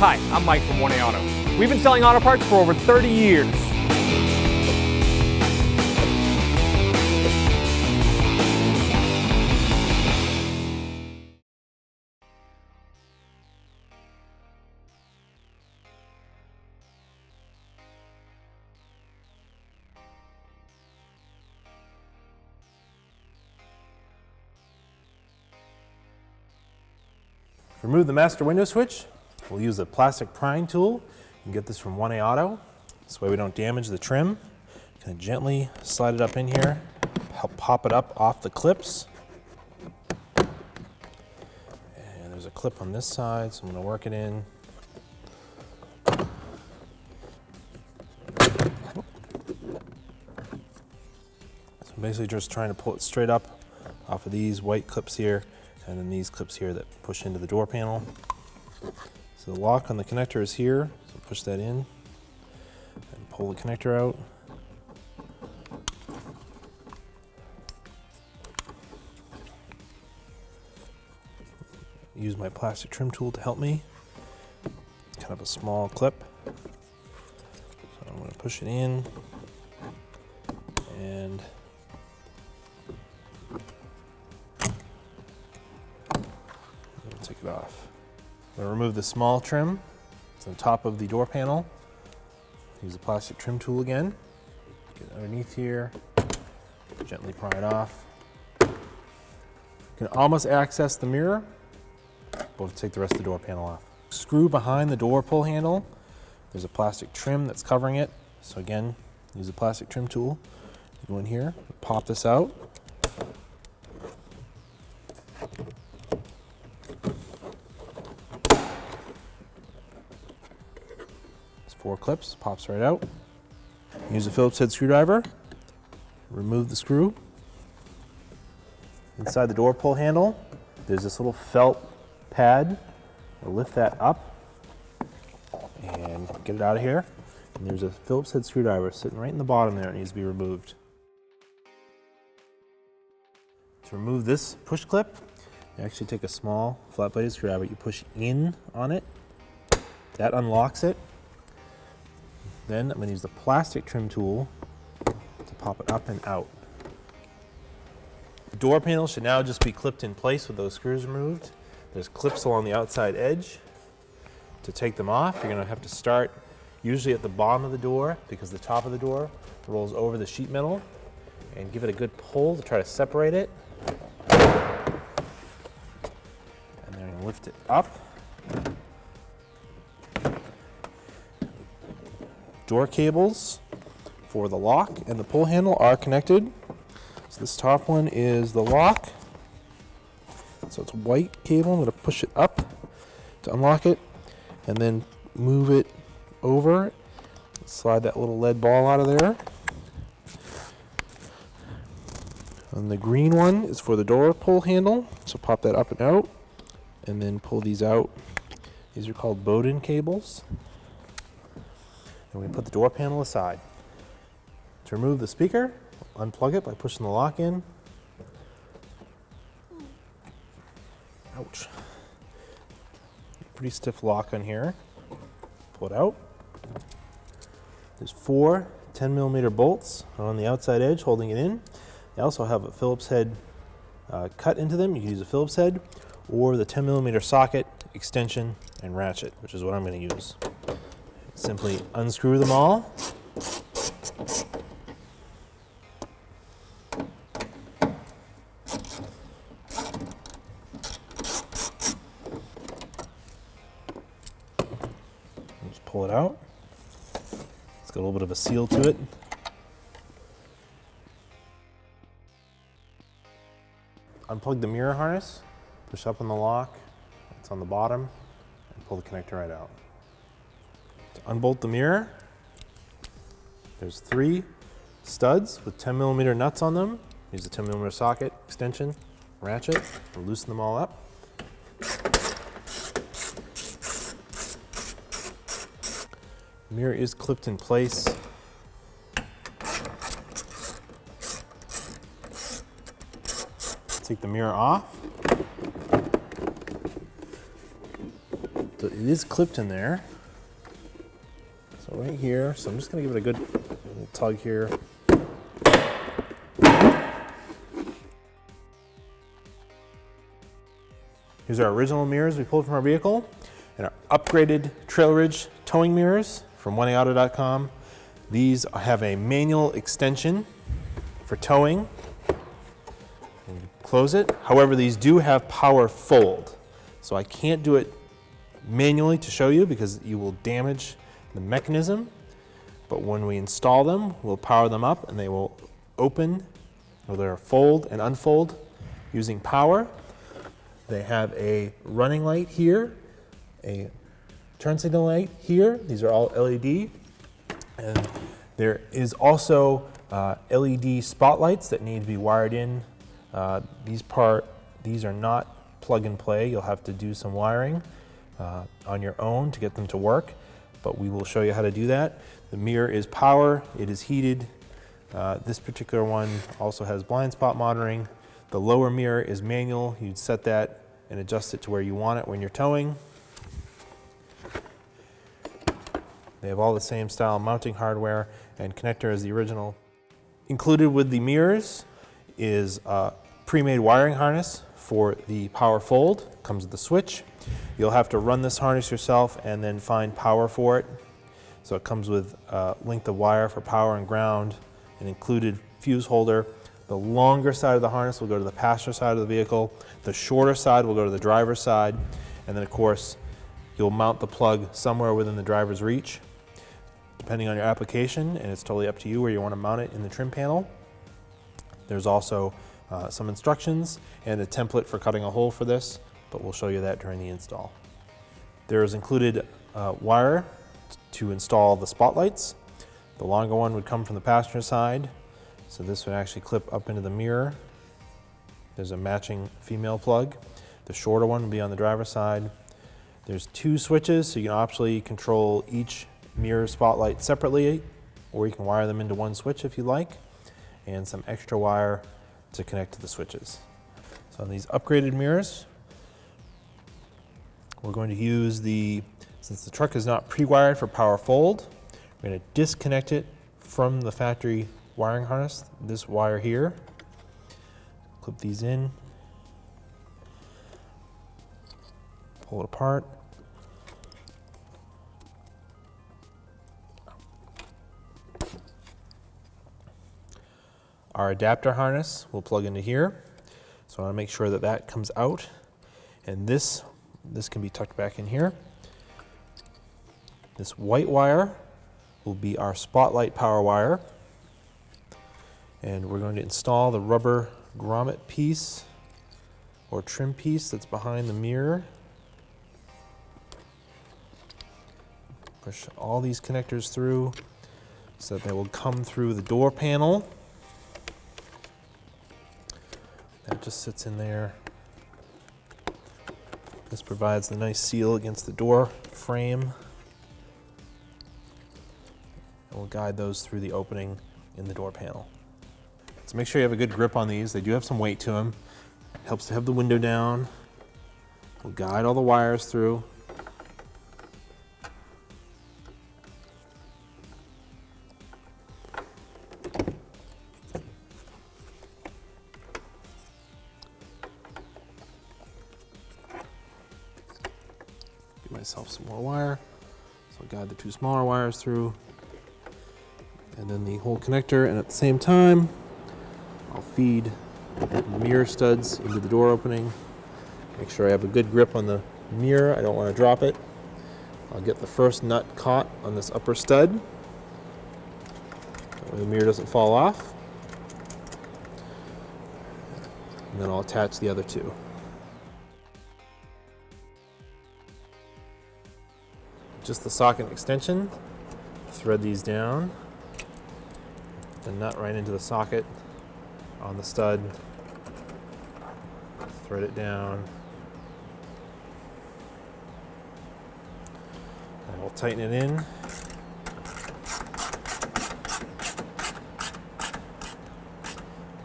Hi, I'm Mike from 1A Auto. We've been selling auto parts for over 30 years. To remove the master window switch, we'll use a plastic prying tool. You can get this from 1A Auto. This way we don't damage the trim. Kind of gently slide it up in here, help pop it up off the clips. And there's a clip on this side, so I'm going to work it in. So I'm basically just trying to pull it straight up off of these white clips here, and then these clips here that push into the door panel. So the lock on the connector is here, so push that in and pull the connector out. Use my plastic trim tool to help me. Kind of a small clip. So I'm going to push it in and take it off. I'm going to remove the small trim. It's on top of the door panel. Use the plastic trim tool again. Get underneath here, gently pry it off. You can almost access the mirror, but we'll take the rest of the door panel off. Screw behind the door pull handle. There's a plastic trim that's covering it. So again, use the plastic trim tool. Go in here, pop this out. Four clips, pops right out. Use a Phillips head screwdriver, remove the screw. Inside the door pull handle, there's this little felt pad. We'll lift that up and get it out of here. And there's a Phillips head screwdriver sitting right in the bottom there. It needs to be removed. To remove this push clip, you actually take a small flat bladed screwdriver, you push in on it, that unlocks it. Then I'm going to use the plastic trim tool to pop it up and out. The door panel should now just be clipped in place with those screws removed. There's clips along the outside edge. To take them off, you're going to have to start usually at the bottom of the door because the top of the door rolls over the sheet metal, and give it a good pull to try to separate it. And then you're going to lift it up. Door cables for the lock and the pull handle are connected. So this top one is the lock. So it's a white cable. I'm going to push it up to unlock it and then move it over. Slide that little lead ball out of there. And the green one is for the door pull handle. So pop that up and out and then pull these out. These are called Bowden cables. And we put the door panel aside. To remove the speaker, unplug it by pushing the lock in. Ouch. Pretty stiff lock on here. Pull it out. There's 4 10mm bolts on the outside edge holding it in. They also have a Phillips head cut into them. You can use a Phillips head or the 10mm socket, extension, and ratchet, which is what I'm going to use. Simply unscrew them all. Just pull it out. It's got a little bit of a seal to it. Unplug the mirror harness, push up on the lock, it's on the bottom, and pull the connector right out. To unbolt the mirror, there's 3 studs with 10mm nuts on them. Use the 10mm socket, extension, ratchet, and loosen them all up. The mirror is clipped in place. Take the mirror off. it is clipped in there. So right here, so I'm just gonna give it a good little tug here. Here's our original mirrors we pulled from our vehicle, and our upgraded Trail Ridge towing mirrors from 1AAuto.com. These have a manual extension for towing. And close it. However, these do have power fold. So I can't do it manually to show you because you will damage the mechanism. But when we install them, we'll power them up and they will open, or they'll fold and unfold using power. They have a running light here, a turn signal light here. Are all LED. And there is also LED spotlights that need to be wired in. These are not plug and play. You'll have to do some wiring on your own to get them to work, but we will show you how to do that. The mirror is power, it is heated. This particular one also has blind spot monitoring. The lower mirror is manual. You'd set that and adjust it to where you want it when you're towing. They have all the same style mounting hardware and connector as the original. Included with the mirrors is a pre-made wiring harness for the power fold. Comes with the switch. You'll have to run this harness yourself and then find power for it. So it comes with a length of wire for power and ground, an included fuse holder. The longer side of the harness will go to the passenger side of the vehicle. The shorter side will go to the driver's side. And then of course, you'll mount the plug somewhere within the driver's reach, depending on your application, and it's totally up to you where you want to mount it in the trim panel. There's also some instructions and a template for cutting a hole for this, but we'll show you that during the install. There is included wire to install the spotlights. The longer one would come from the passenger side, so this would actually clip up into the mirror. There's a matching female plug. The shorter one would be on the driver's side. There's two switches, so you can optionally control each mirror spotlight separately, or you can wire them into one switch if you like, and some extra wire to connect to the switches. So on these upgraded mirrors, we're going to use since the truck is not pre-wired for power fold, we're going to disconnect it from the factory wiring harness, this wire here. Clip these in, pull it apart. Our adapter harness will plug into here. So I want to make sure that that comes out. And this can be tucked back in here. This white wire will be our spotlight power wire. And we're going to install the rubber grommet piece or trim piece that's behind the mirror. Push all these connectors through so that they will come through the door panel. That just sits in there. This provides the nice seal against the door frame. And we'll guide those through the opening in the door panel. So make sure you have a good grip on these. They do have some weight to them. It helps to have the window down. We'll guide all the wires through. Give myself some more wire. So I'll guide the two smaller wires through. And then the whole connector, and at the same time, I'll feed the mirror studs into the door opening. Make sure I have a good grip on the mirror. I don't want to drop it. I'll get the first nut caught on this upper stud. That way the mirror doesn't fall off. And then I'll attach the other two. Just the socket extension. Thread these down. The nut right into the socket on the stud. Thread it down. And we'll tighten it in.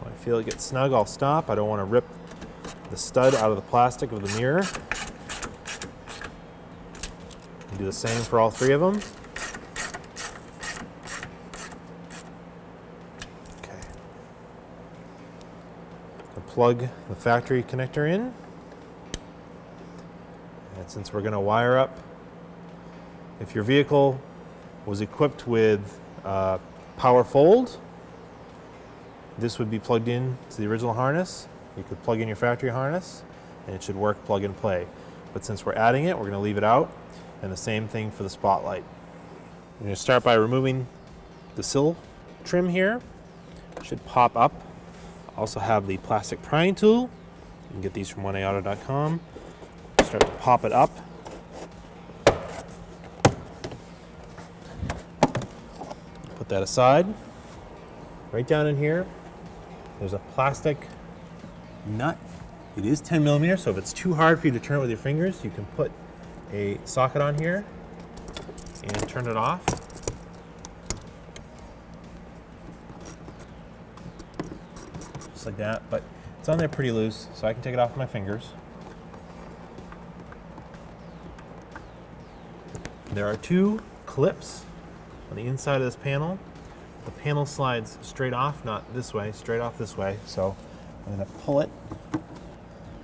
When I feel it gets snug, I'll stop. I don't want to rip the stud out of the plastic of the mirror. You do the same for all 3 of them. Okay. So plug the factory connector in. And since we're going to wire up, if your vehicle was equipped with power fold, this would be plugged in to the original harness. You could plug in your factory harness and it should work plug and play. But since we're adding it, we're going to leave it out. And the same thing for the spotlight. We're going to start by removing the sill trim here. It should pop up. Also have the plastic prying tool. You can get these from oneauto.com. Start to pop it up. Put that aside. Right down in here, there's a plastic nut. It is 10 millimeters, so if it's too hard for you to turn it with your fingers, you can put a socket on here and turn it off. Just like that, but it's on there pretty loose, so I can take it off with my fingers. There are 2 clips on the inside of this panel. The panel slides straight off, not this way, straight off this way. So I'm going to pull it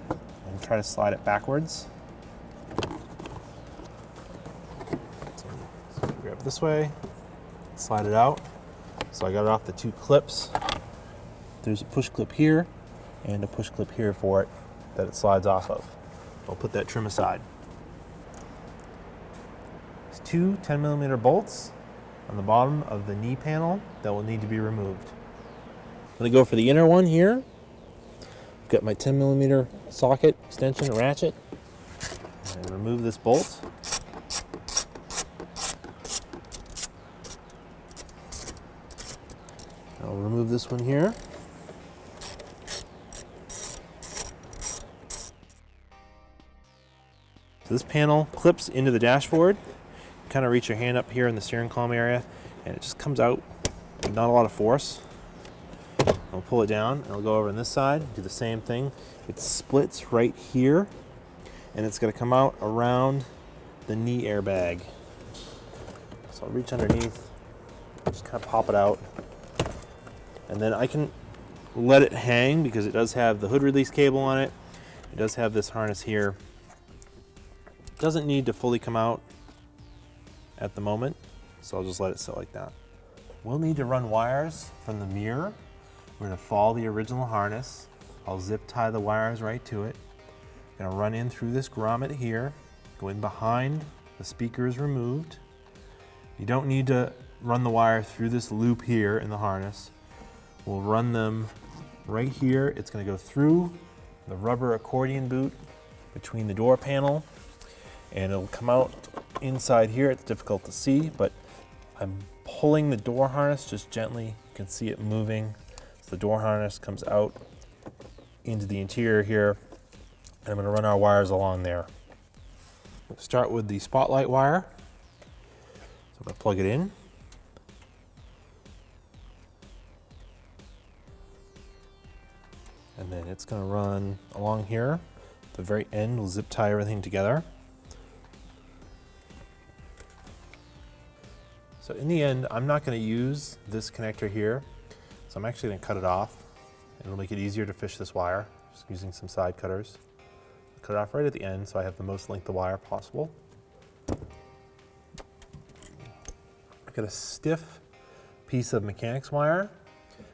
and try to slide it backwards. So grab it this way, slide it out. So I got it off the 2 clips. There's a push clip here and a push clip here for it that it slides off of. I'll put that trim aside. There's 2 10 millimeter bolts on the bottom of the knee panel that will need to be removed. I'm going to go for the inner one here. I've got my 10 millimeter socket extension ratchet. And remove this bolt. I'll remove this one here. So this panel clips into the dashboard. Kind of reach your hand up here in the steering column area and it just comes out with not a lot of force. I'll pull it down and I'll go over on this side, do the same thing. It splits right here and it's going to come out around the knee airbag. So I'll reach underneath, just kind of pop it out, and then I can let it hang because it does have the hood release cable on it. It does have this harness here. It doesn't need to fully come out at the moment, so I'll just let it sit like that. We'll need to run wires from the mirror. We're going to follow the original harness. I'll zip tie the wires right to it. I'm going to run in through this grommet here, go in behind the speaker is removed. You don't need to run the wire through this loop here in the harness. We'll run them right here. It's going to go through the rubber accordion boot between the door panel and it'll come out inside here. It's difficult to see, but I'm pulling the door harness just gently. You can see it moving. So the door harness comes out into the interior here, and I'm going to run our wires along there. We'll start with the spotlight wire. So I'm going to plug it in. And then it's going to run along here. At the very end, we'll zip tie everything together. So in the end, I'm not going to use this connector here, so I'm actually going to cut it off. It'll make it easier to fish this wire, just using some side cutters. Cut it off right at the end so I have the most length of wire possible. I've got a stiff piece of mechanics wire,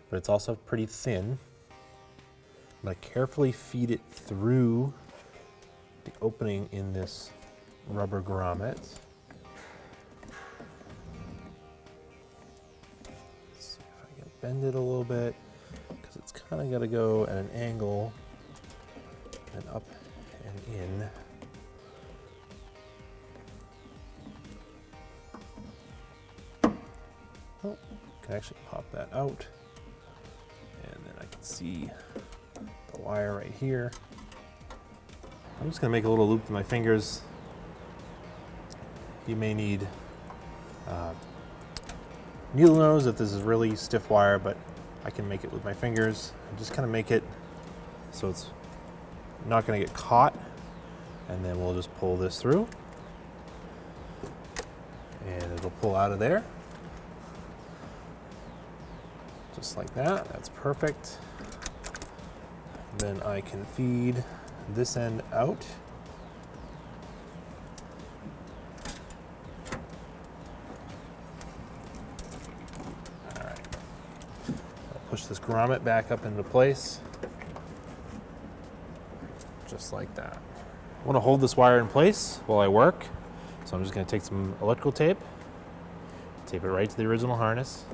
but it's also pretty thin. I'm going to carefully feed it through the opening in this rubber grommet. Bend it a little bit because it's kind of got to go at an angle and up and in. Oh, can actually pop that out, and then I can see the wire right here. I'm just going to make a little loop with my fingers. You may need needle nose if this is really stiff wire, but I can make it with my fingers. I just kind of make it so it's not going to get caught, and then we'll just pull this through. and it'll pull out of there. Just like that, that's perfect. Then I can feed this end out. All right, I'll push this grommet back up into place, just like that. I want to hold this wire in place while I work, so I'm just going to take some electrical tape, tape it right to the original harness,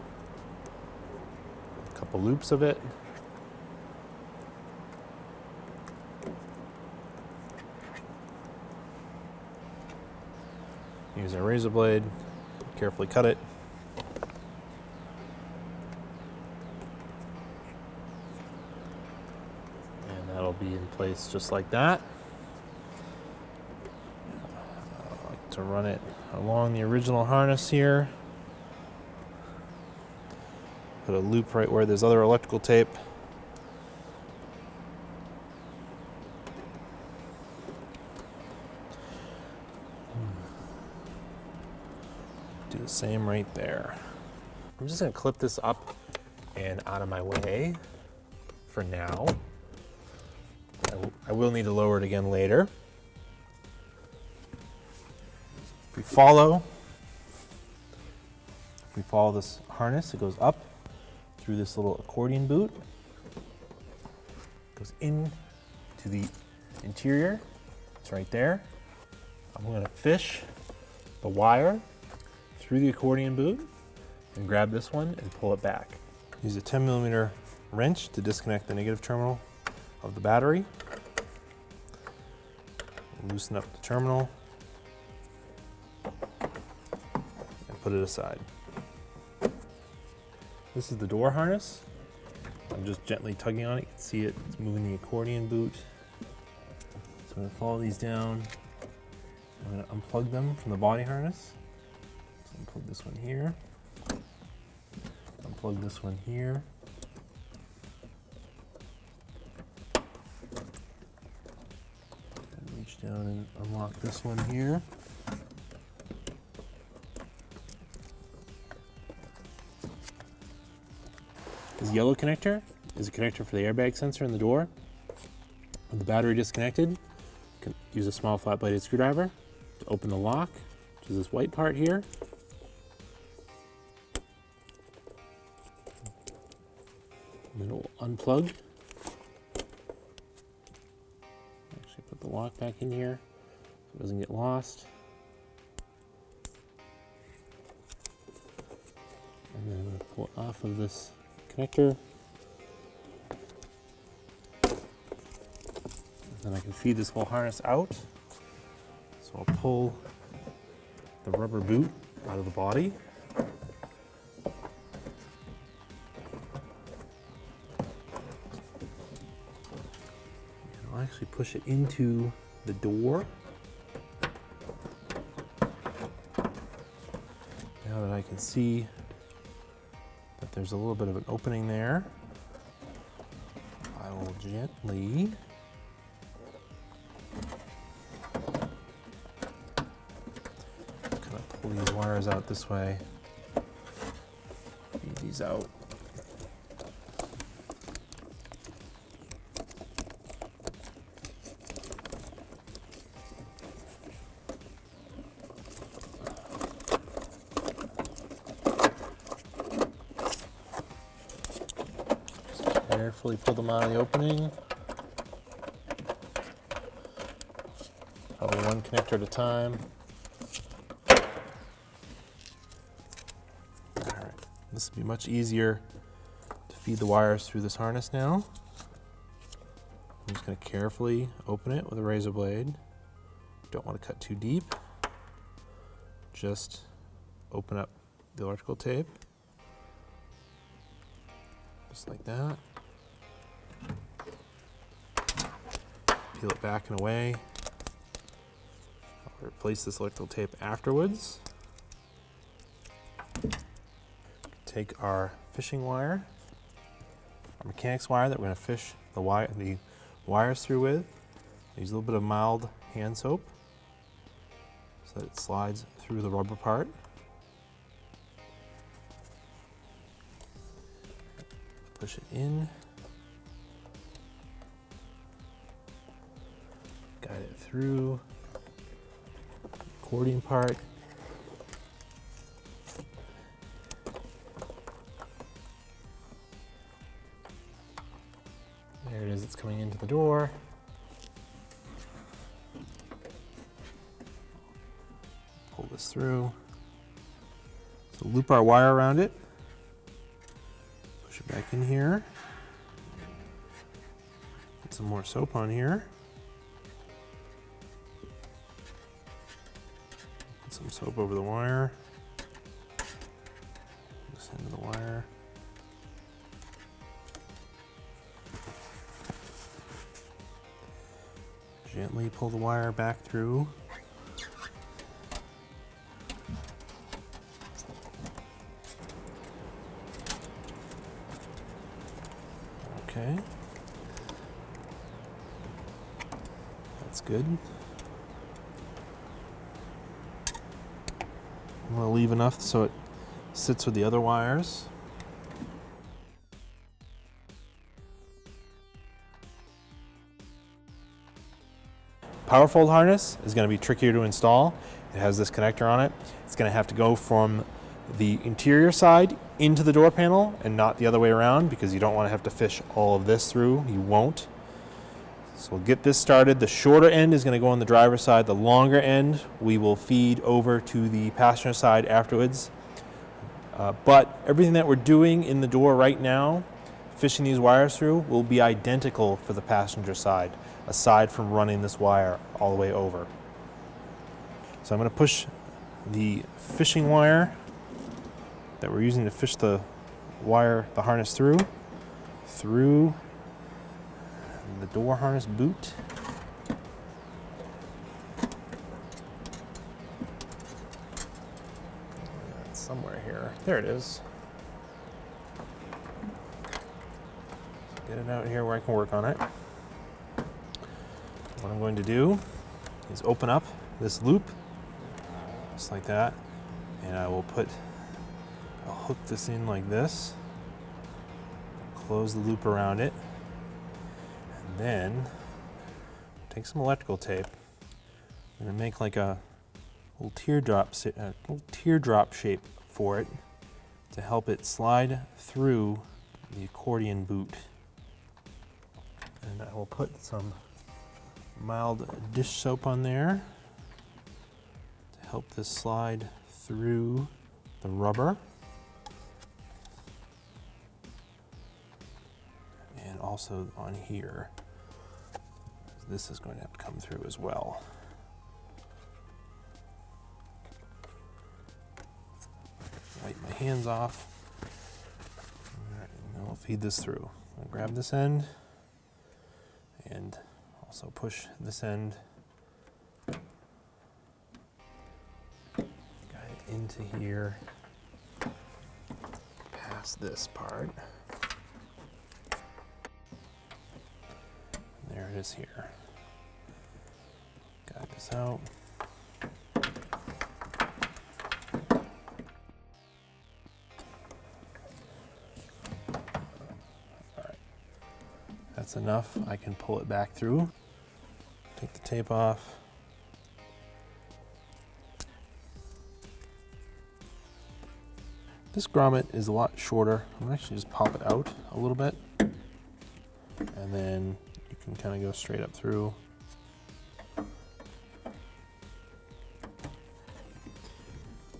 a couple loops of it, use our razor blade, carefully cut it. And that'll be in place just like that. I like to run it along the original harness here. Put a loop right where there's other electrical tape. Do the same right there. I'm just gonna clip this up and out of my way for now. I will need to lower it again later. If we follow this harness, it goes up through this little accordion boot, goes in to the interior. It's right there. I'm gonna fish the wire through the accordion boot and grab this one and pull it back. Use a 10mm wrench to disconnect the negative terminal of the battery. Loosen up the terminal and put it aside. This is the door harness. I'm just gently tugging on it. You can see it, it's moving the accordion boot. So I'm gonna follow these down. I'm gonna unplug them from the body harness. So unplug this one here. Unplug this one here. And reach down and unlock this one here. This yellow connector is a connector for the airbag sensor in the door. With the battery disconnected, you can use a small flat-bladed screwdriver to open the lock, which is this white part here. And then it will unplug. Actually put the lock back in here so it doesn't get lost. And then I'm going to pull it off of this connector. Then I can feed this whole harness out. So I'll pull the rubber boot out of the body. And I'll actually push it into the door. Now that I can see that there's a little bit of an opening there, I will gently pull these wires out this way, feed these out. Just carefully pull them out of the opening. Probably one connector at a time. This will be much easier to feed the wires through this harness now. I'm just going to carefully open it with a razor blade. Don't want to cut too deep. Just open up the electrical tape. Just like that. Peel it back and away. I'll replace this electrical tape afterwards. Take our fishing wire, our mechanics wire that we're going to fish the wires through with. Use a little bit of mild hand soap so that it slides through the rubber part. push it in. Guide it through the accordion part. There it is, it's coming into the door. Pull this through. So loop our wire around it. Push it back in here. Put some more soap on here. Put some soap over the wire. This end of the wire. Gently pull the wire back through. Okay. That's good. I'm going to leave enough so it sits with the other wires. Power fold harness is going to be trickier to install. It has this connector on it. It's going to have to go from the interior side into the door panel and not the other way around, because you don't want to have to fish all of this through. You won't. So we'll get this started. The shorter end is going to go on the driver's side. The longer end we will feed over to the passenger side afterwards. But everything that we're doing in the door right now, fishing these wires through, will be identical for the passenger side, aside from running this wire all the way over. So I'm going to push the fishing wire that we're using to fish the harness through the door harness boot. It's somewhere here. There it is. Get it out here where I can work on it. What I'm going to do is open up this loop, just like that, and I'll hook this in like this, close the loop around it, and then take some electrical tape. I'm going to make like a little teardrop shape for it to help it slide through the accordion boot. And I will put some mild dish soap on there to help this slide through the rubber. And also on here. This is going to have to come through as well. Wipe my hands off. All right, and I'll feed this through. I'll grab this end and also push this end. Guide it into here, past this part. There it is here. Got this out. Alright. That's enough. I can pull it back through. Take the tape off. This grommet is a lot shorter. I'm gonna actually just pop it out a little bit. And then you can kind of go straight up through.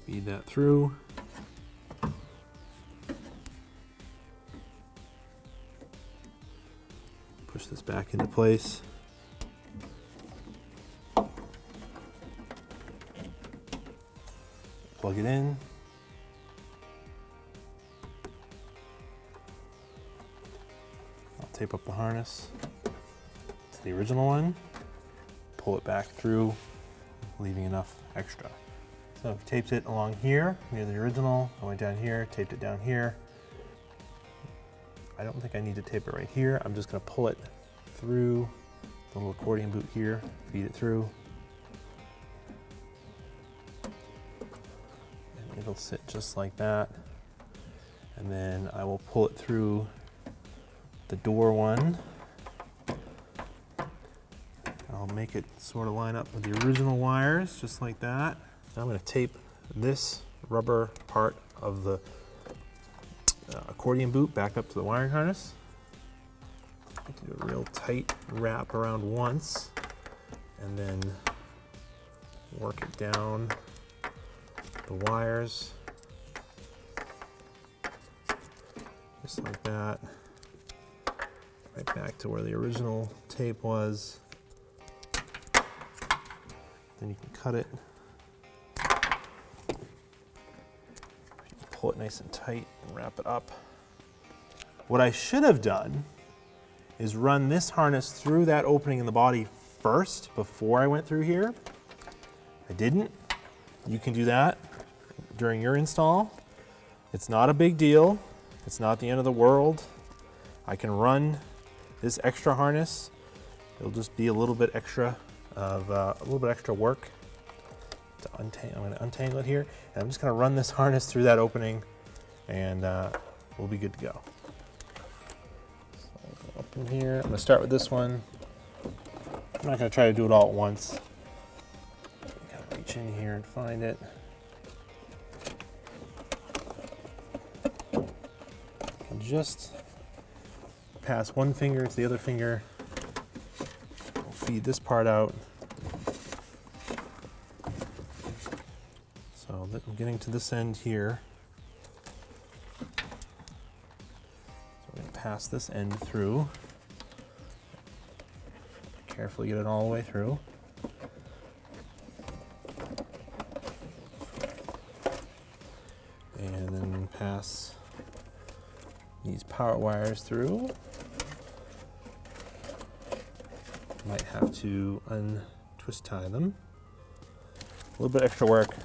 Feed that through. Push this back into place. Plug it in. I'll tape up the harness to the original one, pull it back through, leaving enough extra. So I've taped it along here near the original. I went down here, taped it down here. I don't think I need to tape it right here. I'm just going to pull it through the little accordion boot here, feed it through. And it'll sit just like that. And then I will pull it through the door one. I'll make it sort of line up with the original wires, just like that. Now I'm going to tape this rubber part of the accordion boot back up to the wiring harness. I can do a real tight wrap around once, and then work it down the wires, just like that, right back to where the original tape was. Then you can cut it, pull it nice and tight and wrap it up. What I should have done is run this harness through that opening in the body first before I went through here. I didn't. You can do that during your install. It's not a big deal. It's not the end of the world. I can run this extra harness. It'll just be a little bit extra work to untangle. I'm going to untangle it here, and I'm just going to run this harness through that opening, and we'll be good to go. So up in here, I'm going to start with this one. I'm not going to try to do it all at once. Kind of reach in here and find it. And just pass one finger to the other finger. We'll feed this part out. So I'm getting to this end here. So we're going to pass this end through. Carefully get it all the way through. And then pass these power wires through. Might have to untwist tie them. A little bit extra work,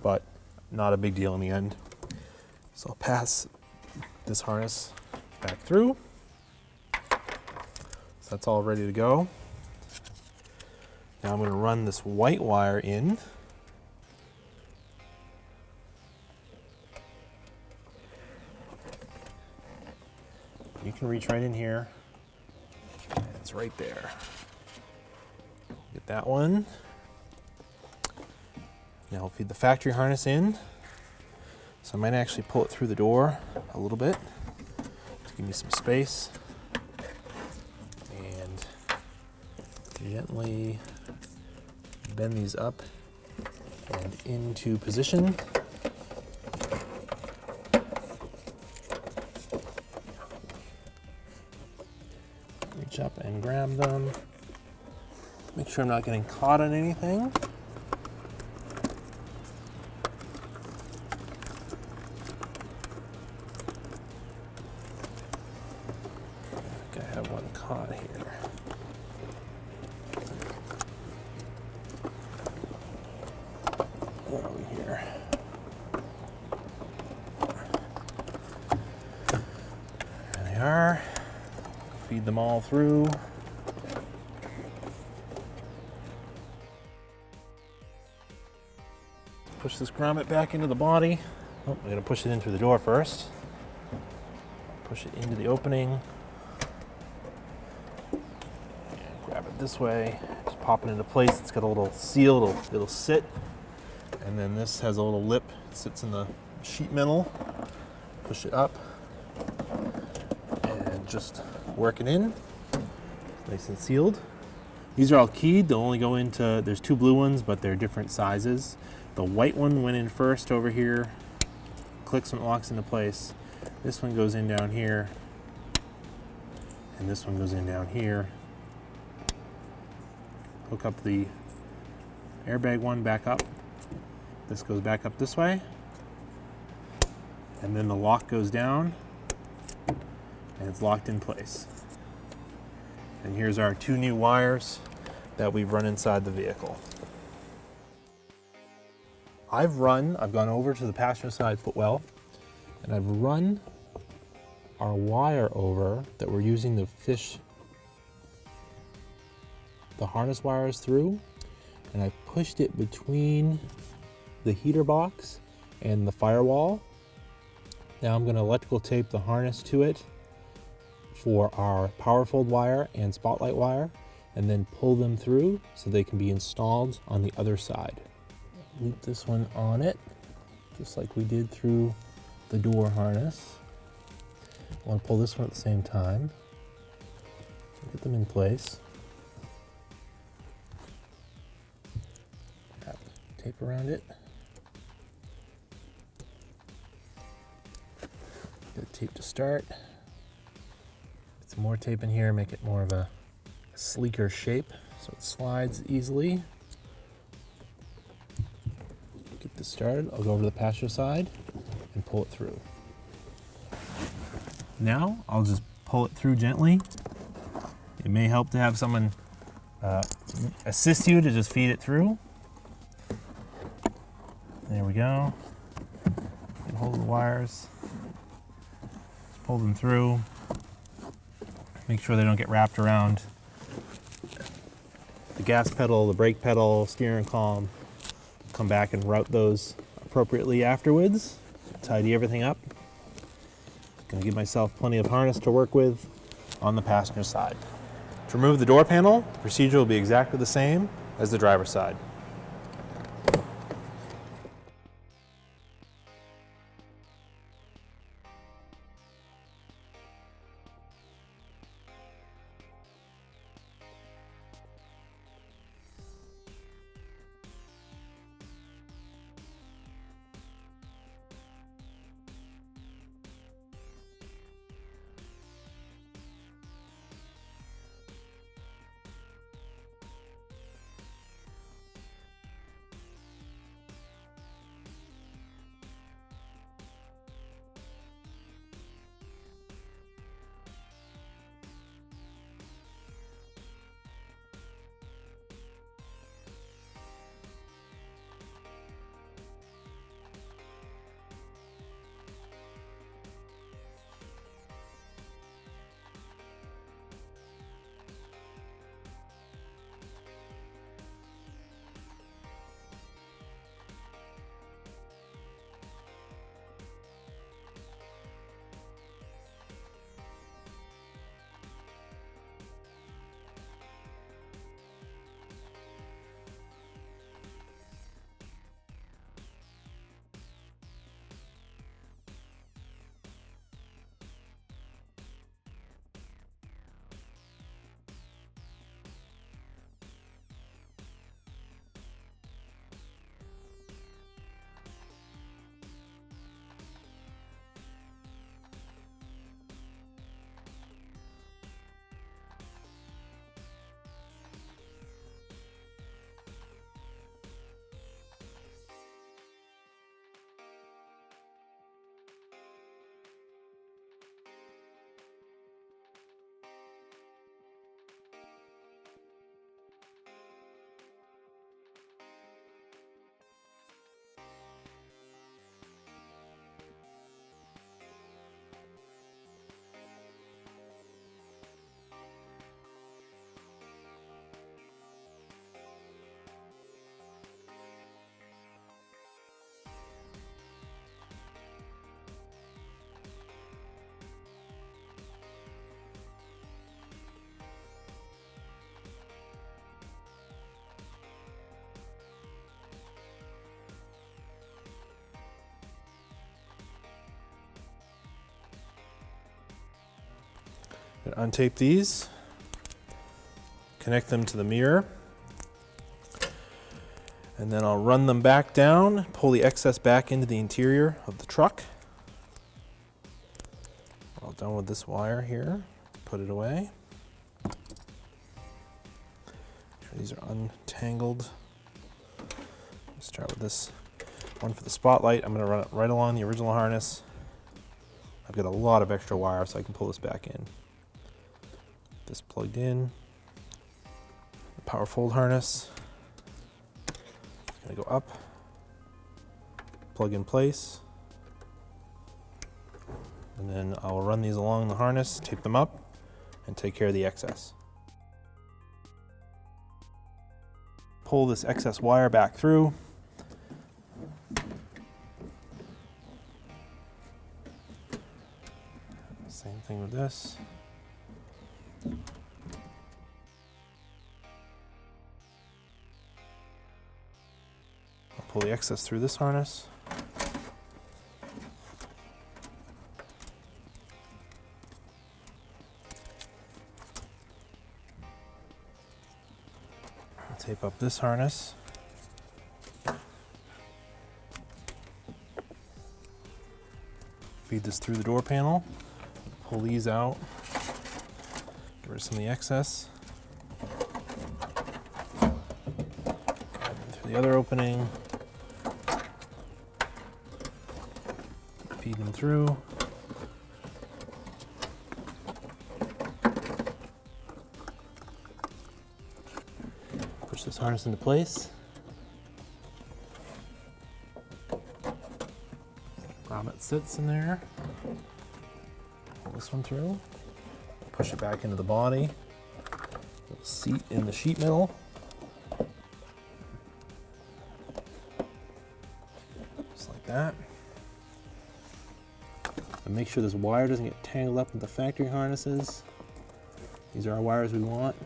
but not a big deal in the end. So I'll pass this harness back through. So that's all ready to go. Now I'm going to run this white wire in. You can reach right in here. It's right there. Get that one. Now I'll feed the factory harness in. So I might actually pull it through the door a little bit to give me some space. And gently bend these up and into position. Reach up and grab them. Make sure I'm not getting caught on anything. I think I have one caught here. Where are we here? There they are. Feed them all through. Push this grommet back into the body. Oh, I'm going to push it in through the door first. Push it into the opening. And grab it this way. Just pop it into place. It's got a little seal. It'll sit. And then this has a little lip. It sits in the sheet metal. Push it up. And just work it in. Nice and sealed. These are all keyed. They'll only go into, there's two blue ones, but they're different sizes. The white one went in first over here, clicks when it locks into place. This one goes in down here, and this one goes in down here. Hook up the airbag one back up. This goes back up this way. And then the lock goes down, and it's locked in place. And here's our two new wires that we've run inside the vehicle. I've gone over to the passenger side footwell, and I've run our wire over that we're using to fish the harness wires through, and I've pushed it between the heater box and the firewall. Now I'm going to electrical tape the harness to it, for our power fold wire and spotlight wire, and then pull them through so they can be installed on the other side. Loop this one on it, just like we did through the door harness. I want to pull this one at the same time. Get them in place. Wrap tape around it. Get tape to start. Get some more tape in here, make it more of a sleeker shape so it slides easily. Get this started. I'll go over to the passenger side and pull it through. Now I'll just pull it through gently. It may help to have someone assist you to just feed it through. There we go. And hold the wires. Just pull them through. Make sure they don't get wrapped around the gas pedal, the brake pedal, steering column. Come back and route those appropriately afterwards. Tidy everything up. Gonna give myself plenty of harness to work with on the passenger side. To remove the door panel, the procedure will be exactly the same as the driver's side. Untape these, connect them to the mirror, and then I'll run them back down, pull the excess back into the interior of the truck. All done with this wire here, put it away. Make sure these are untangled. Start with this one for the spotlight. I'm going to run it right along the original harness. I've got a lot of extra wire so I can pull this back in. This plugged in, the power fold harness, gonna go up, plug in place, and then I'll run these along the harness, tape them up, and take care of the excess. Pull this excess wire back through. Same thing with this. I'll pull the excess through this harness. I'll tape up this harness. Feed this through the door panel. Pull these out. Get rid of some of the excess. Through the other opening. Feed them through. Push this harness into place. Grommet sits in there. Pull this one through. Push it back into the body. Little seat in the sheet metal. Just like that. And make sure this wire doesn't get tangled up with the factory harnesses. These are our wires we want.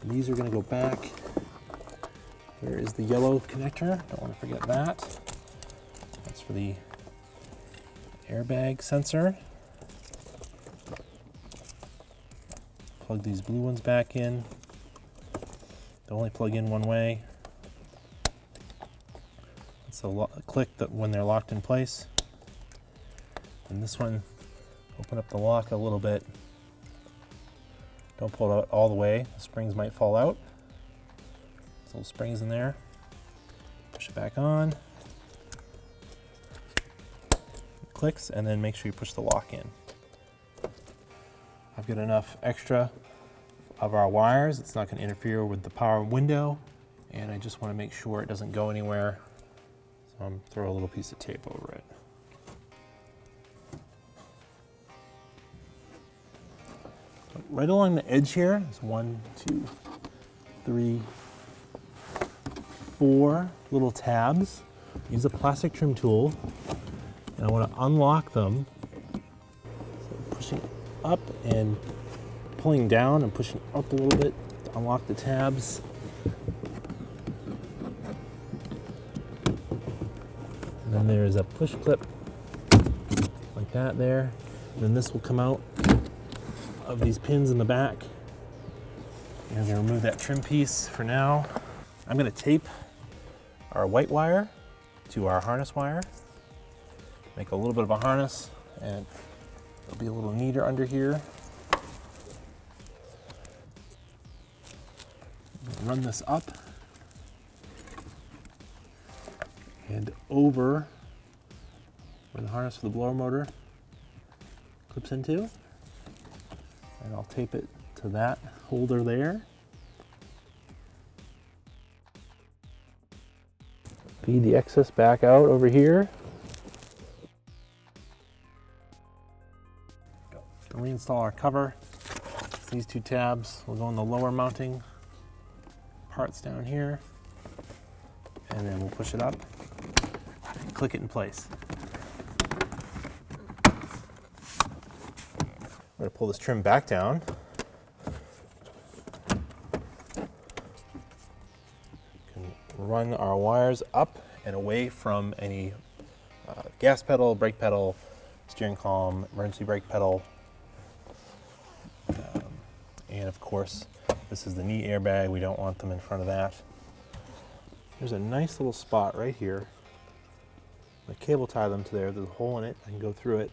And these are going to go back. There is the yellow connector. Don't want to forget that. That's for the airbag sensor. Plug these blue ones back in. They only plug in one way. It's a click that when they're locked in place. And this one, open up the lock a little bit. Don't pull it out all the way. The springs might fall out. There's little springs in there. Push it back on. Clicks, and then make sure you push the lock in. I've got enough extra of our wires. It's not going to interfere with the power window, and I just want to make sure it doesn't go anywhere. So I'm throw a little piece of tape over it. Right along the edge here is 1, 2, 3, 4 little tabs. Use a plastic trim tool. And I want to unlock them. So pushing up and pulling down and pushing up a little bit to unlock the tabs. And then there's a push clip like that there. And then this will come out of these pins in the back. And I'm going to remove that trim piece for now. I'm going to tape our white wire to our harness wire. Make a little bit of a harness, and it'll be a little neater under here. Run this up and over where the harness for the blower motor clips into. And I'll tape it to that holder there. Feed the excess back out over here. To reinstall our cover, these two tabs will go in the lower mounting parts down here, and then we'll push it up and click it in place. I'm going to pull this trim back down. Can run our wires up and away from any gas pedal, brake pedal, steering column, emergency brake pedal. And of course, this is the knee airbag. We don't want them in front of that. There's a nice little spot right here. I cable tie them to there. There's a hole in it. I can go through it.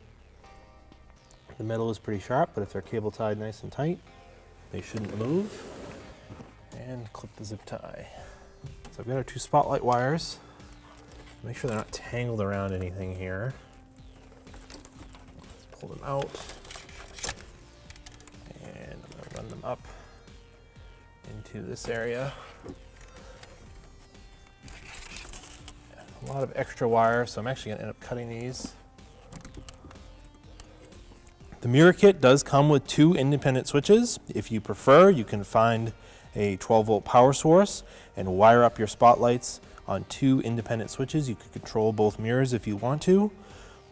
The metal is pretty sharp, but if they're cable tied nice and tight, they shouldn't move. And clip the zip tie. So I've got our two spotlight wires. Make sure they're not tangled around anything here. Let's pull them out. Run them up into this area. A lot of extra wire, so I'm actually going to end up cutting these. The mirror kit does come with 2 independent switches. If you prefer, you can find a 12-volt power source and wire up your spotlights on 2 independent switches. You can control both mirrors if you want to.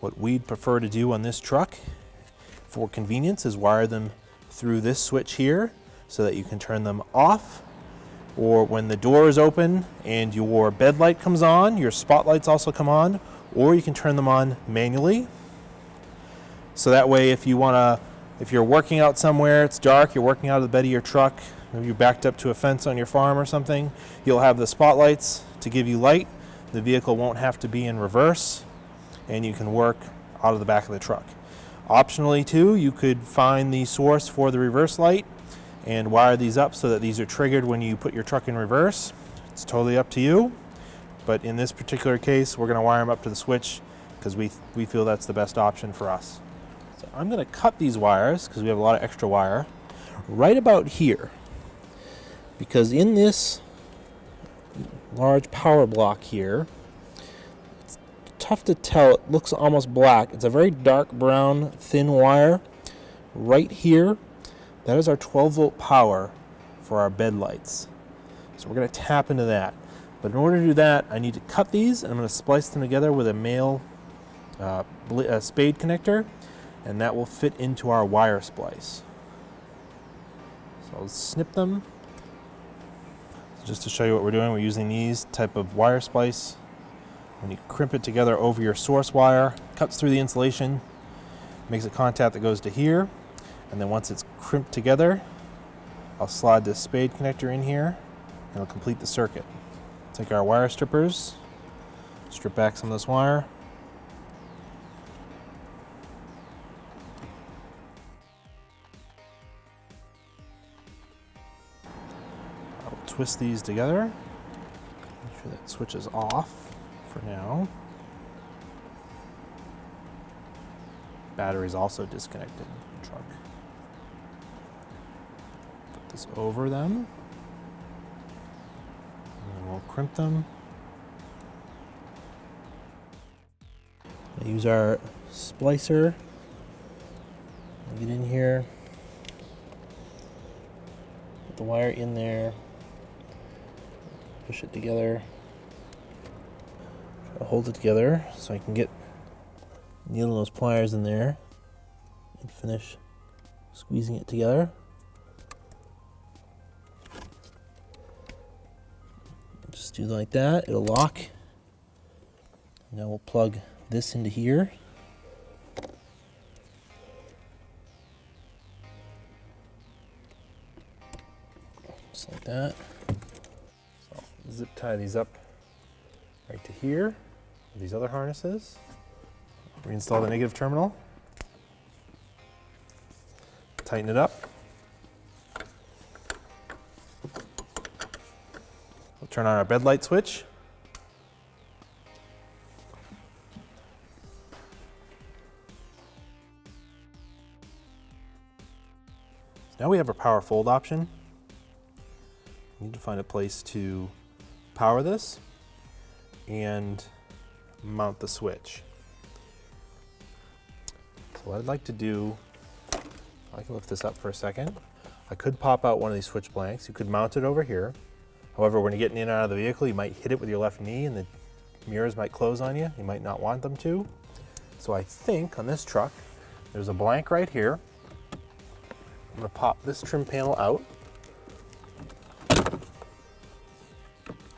What we'd prefer to do on this truck for convenience is wire them through this switch here so that you can turn them off, or when the door is open and your bed light comes on, your spotlights also come on, or you can turn them on manually. So that way if you're working out somewhere, it's dark, you're working out of the bed of your truck, maybe you're backed up to a fence on your farm or something, you'll have the spotlights to give you light. The vehicle won't have to be in reverse, and you can work out of the back of the truck. Optionally too, you could find the source for the reverse light and wire these up so that these are triggered when you put your truck in reverse. It's totally up to you, but in this particular case, we're going to wire them up to the switch because we feel that's the best option for us. So I'm going to cut these wires because we have a lot of extra wire right about here, because in this large power block here, it's tough to tell. It looks almost black. It's a very dark brown thin wire right here. That is our 12-volt power for our bed lights. So we're going to tap into that. But in order to do that, I need to cut these, and I'm going to splice them together with a male spade connector, and that will fit into our wire splice. So I'll snip them. So just to show you what we're doing, we're using these type of wire splice. When you crimp it together over your source wire, cuts through the insulation, makes a contact that goes to here. And then once it's crimped together, I'll slide this spade connector in here and it'll complete the circuit. Take our wire strippers, strip back some of this wire. I'll twist these together. Make sure that switch is off for now. Battery's also disconnected in the truck. This over them, and then we'll crimp them. I use our splicer. Get in here, put the wire in there, push it together, try to hold it together so I can get needle those pliers in there and finish squeezing it together. Just do like that, it'll lock. Now we'll plug this into here. Just like that. So zip tie these up right to here with these other harnesses. Reinstall the negative terminal. Tighten it up. We'll turn on our bed light switch. So now we have our power fold option. We need to find a place to power this and mount the switch. So what I'd like to do, I can lift this up for a second. I could pop out one of these switch blanks. You could mount it over here. However, when you're getting in and out of the vehicle, you might hit it with your left knee and the mirrors might close on you. You might not want them to. So I think on this truck, there's a blank right here. I'm gonna pop this trim panel out.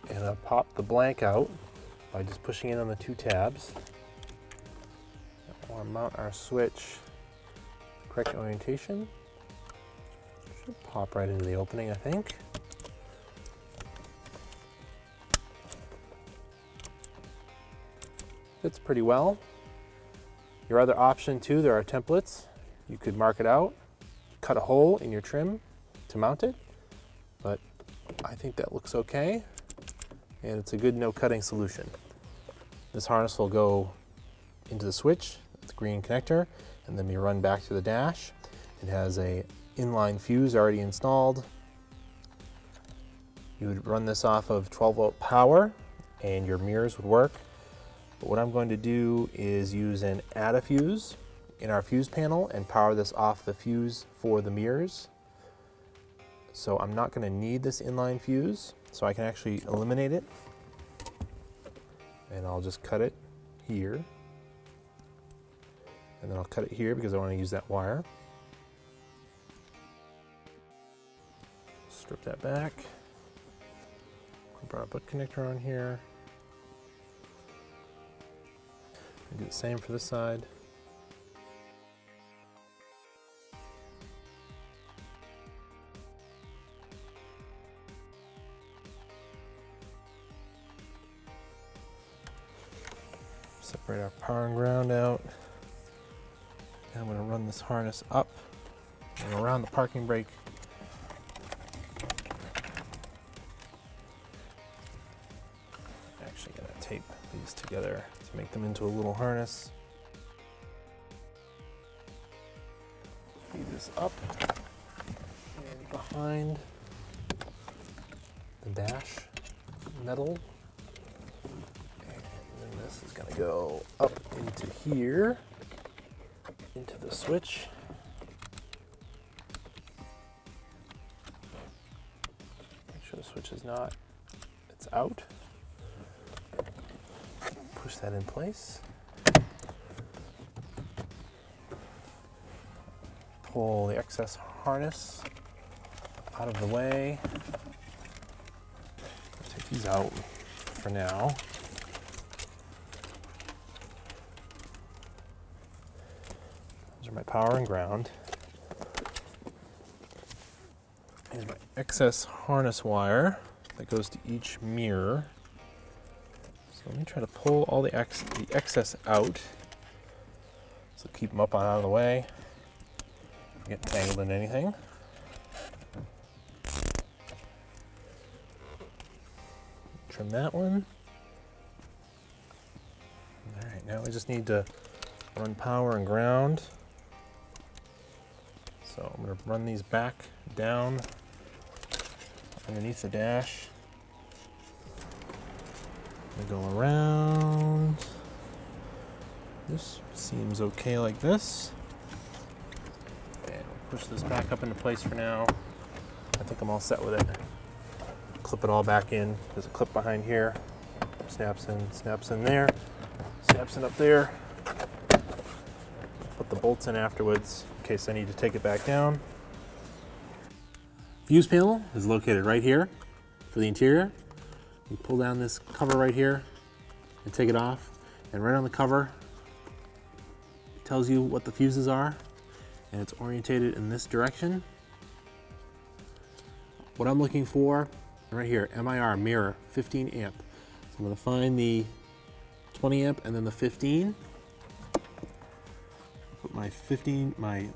And I'll pop the blank out by just pushing it on the two tabs. I want to mount our switch correct orientation. Should pop right into the opening, I think. Fits pretty well. Your other option too, there are templates. You could mark it out, cut a hole in your trim to mount it, but I think that looks okay, and it's a good no cutting solution. This harness will go into the switch, the green connector, and then we run back to the dash. It has a inline fuse already installed. You would run this off of 12-volt power and your mirrors would work. But what I'm going to do is use an add a fuse in our fuse panel and power this off the fuse for the mirrors. So I'm not going to need this inline fuse, so I can actually eliminate it. And I'll just cut it here. And then I'll cut it here because I want to use that wire. Strip that back. Put our butt connector on here. And do the same for this side. Separate our power and ground out. And I'm going to run this harness up and around the parking brake. Actually going to tape these together to make them into a little harness. Feed this up and behind the dash metal. This is going to go up into here, into the switch. Make sure the switch is not, it's out. Push that in place. Pull the excess harness out of the way. Take these out for now. My power and ground. Here's my excess harness wire that goes to each mirror. So let me try to pull all the excess out. So keep them up and out of the way. Don't get tangled in anything. Trim that one. All right, now we just need to run power and ground. So I'm going to run these back down underneath the dash. I'm going to go around. This seems okay like this. And we'll push this back up into place for now. I think I'm all set with it. Clip it all back in. There's a clip behind here. Snaps in there, snaps in up there. Put the bolts in afterwards in case I need to take it back down. Fuse panel is located right here for the interior. You pull down this cover right here and take it off, and right on the cover it tells you what the fuses are, and it's orientated in this direction. What I'm looking for right here, MIR, mirror, 15 amp. So I'm going to find the 20 amp and then the 15. Put my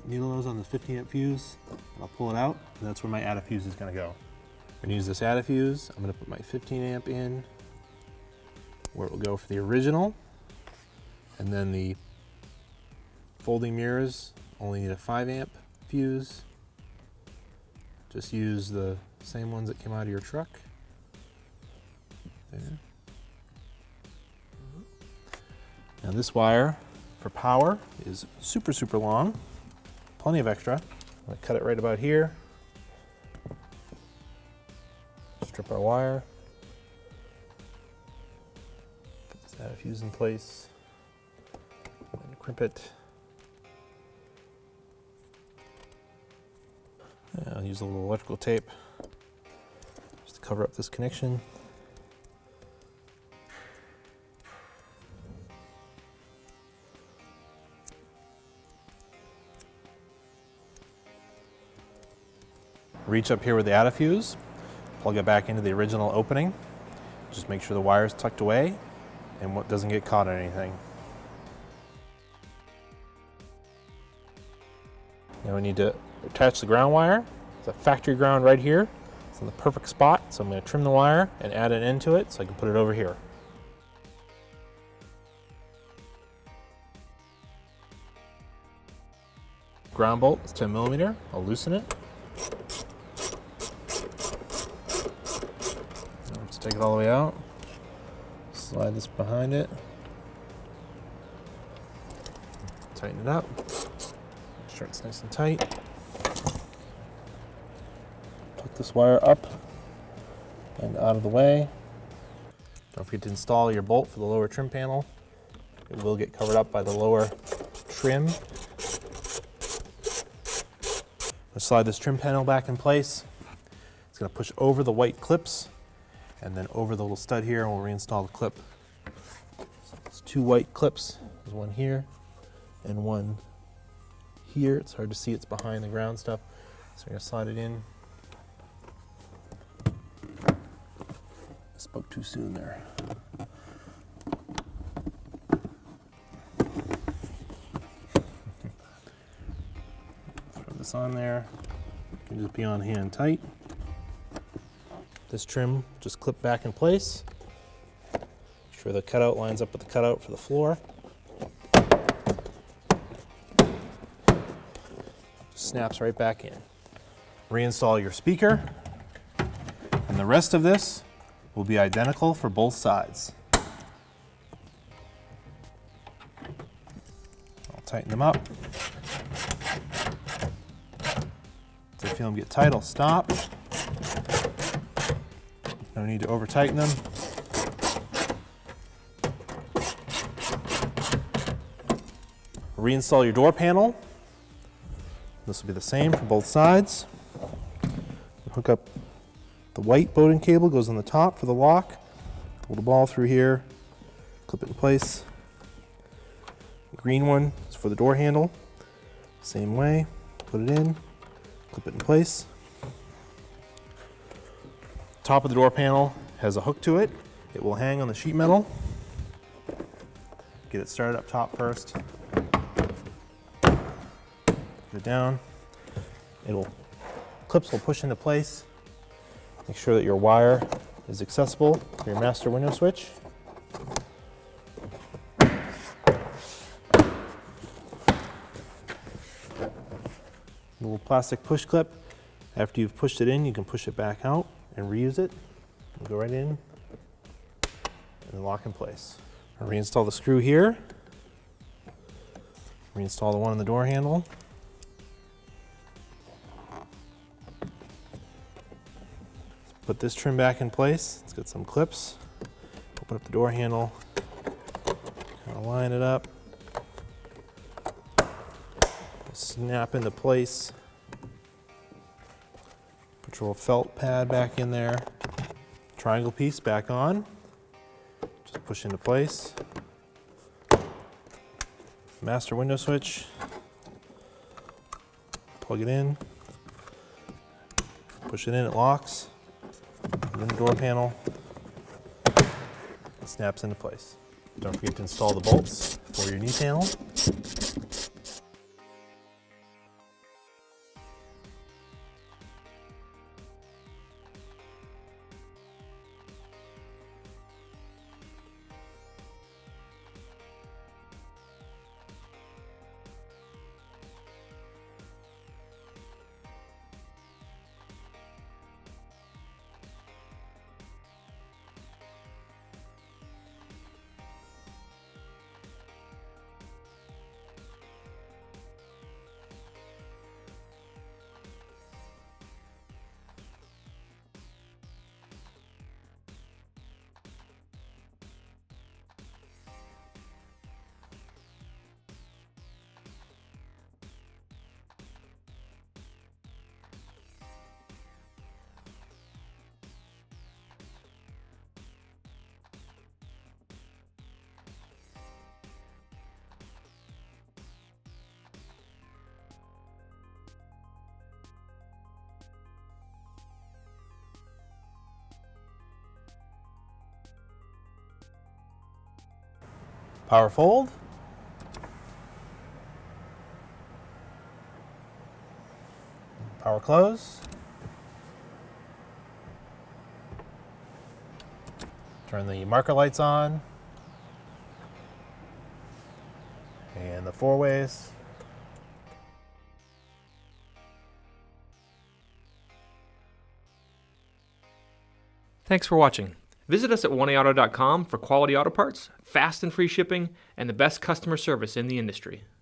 needle nose on the 15 amp fuse, and I'll pull it out, and that's where my addafuse is going to go. I'm going to use this addafuse. I'm going to put my 15 amp in where it will go for the original, and then the folding mirrors only need a 5 amp fuse. Just use the same ones that came out of your truck. There. Now this wire for power is super long, plenty of extra. I'm going to cut it right about here. Strip our wire. Put this addafuse in place. And crimp it. And I'll use a little electrical tape just to cover up this connection. Reach up here with the addafuse, plug it back into the original opening. Just make sure the wire is tucked away and what doesn't get caught on anything. Now we need to attach the ground wire. There's a factory ground right here. It's in the perfect spot, so I'm going to trim the wire and add it into it so I can put it over here. Ground bolt is 10 millimeter. I'll loosen it. Let's take it all the way out. Slide this behind it. Tighten it up. Make sure it's nice and tight. Put this wire up and out of the way. Don't forget to install your bolt for the lower trim panel. It will get covered up by the lower trim. Let's slide this trim panel back in place. It's going to push over the white clips and then over the little stud here, and we'll reinstall the clip. So it's 2 white clips. There's one here and one here. It's hard to see, it's behind the ground stuff. So we're going to slide it in. Spoke too soon there. Throw this on there. It can just be on hand tight. This trim just clip back in place. Make sure the cutout lines up with the cutout for the floor. Just snaps right back in. Reinstall your speaker, and the rest of this will be identical for both sides. I'll tighten them up. If you feel them get tight, I'll stop. No need to over tighten them. Reinstall your door panel. This will be the same for both sides. Hook up the white Bowden cable, goes on the top for the lock. Pull the ball through here, clip it in place. The green one is for the door handle. Same way, put it in, clip it in place. Top of the door panel has a hook to it. It will hang on the sheet metal. Get it started up top first. Put it down. Clips will push into place. Make sure that your wire is accessible for your master window switch. Little plastic push clip. After you've pushed it in, you can push it back out and reuse it. It'll go right in and lock in place. I'll reinstall the screw here. Reinstall the one on the door handle. Put this trim back in place. Let's get some clips. Open up the door handle. Kind of line it up. Snap into place. Put your little felt pad back in there. Triangle piece back on. Just push into place. Master window switch. Plug it in. Push it in, it locks. Put it in the door panel. It snaps into place. Don't forget to install the bolts for your knee panel. Power fold. Power close. Turn the marker lights on. And the 4-ways. Thanks for watching. Visit us at oneauto.com for quality auto parts, fast and free shipping, and the best customer service in the industry.